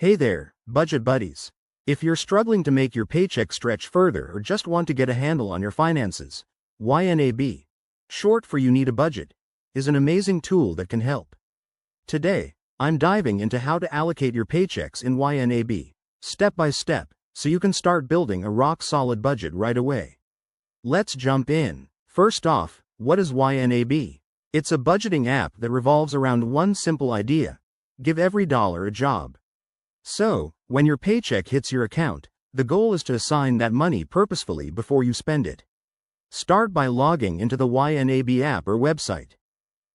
Hey there, budget buddies. If you're struggling to make your paycheck stretch further or just want to get a handle on your finances, YNAB, short for You Need a Budget, is an amazing tool that can help. Today, I'm diving into how to allocate your paychecks in YNAB, step by step, so you can start building a rock-solid budget right away. Let's jump in. First off, what is YNAB? It's a budgeting app that revolves around one simple idea: give every dollar a job. So, when your paycheck hits your account, the goal is to assign that money purposefully before you spend it. Start by logging into the YNAB app or website.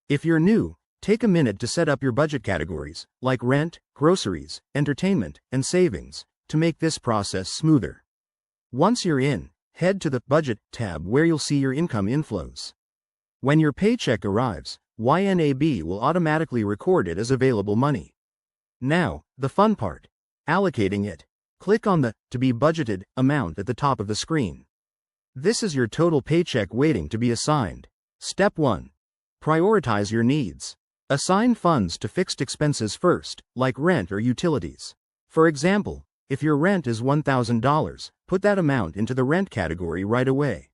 If you're new, take a minute to set up your budget categories, like rent, groceries, entertainment, and savings, to make this process smoother. Once you're in, head to the Budget tab where you'll see your income inflows. When your paycheck arrives, YNAB will automatically record it as available money. Now, the fun part: allocating it. Click on the To Be Budgeted amount at the top of the screen. This is your total paycheck waiting to be assigned. Step 1. Prioritize your needs. Assign funds to fixed expenses first, like rent or utilities. For example, if your rent is $1,000, put that amount into the rent category right away.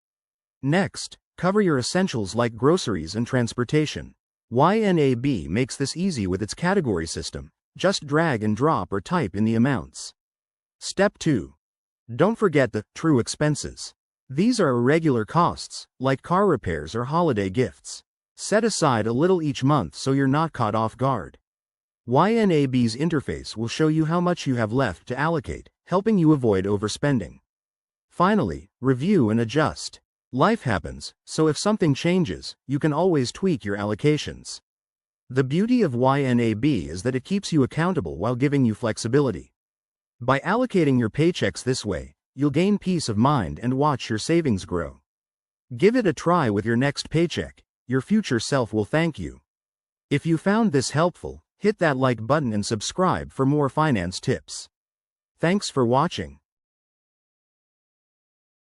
Next, cover your essentials like groceries and transportation. YNAB makes this easy with its category system. Just drag and drop or type in the amounts. Step 2. Don't forget the true expenses. These are irregular costs, like car repairs or holiday gifts. Set aside a little each month so you're not caught off guard. YNAB's interface will show you how much you have left to allocate, helping you avoid overspending. Finally, review and adjust. Life happens, so if something changes, you can always tweak your allocations. The beauty of YNAB is that it keeps you accountable while giving you flexibility. By allocating your paychecks this way, you'll gain peace of mind and watch your savings grow. Give it a try with your next paycheck. Your future self will thank you. If you found this helpful, hit that like button and subscribe for more finance tips. Thanks for watching.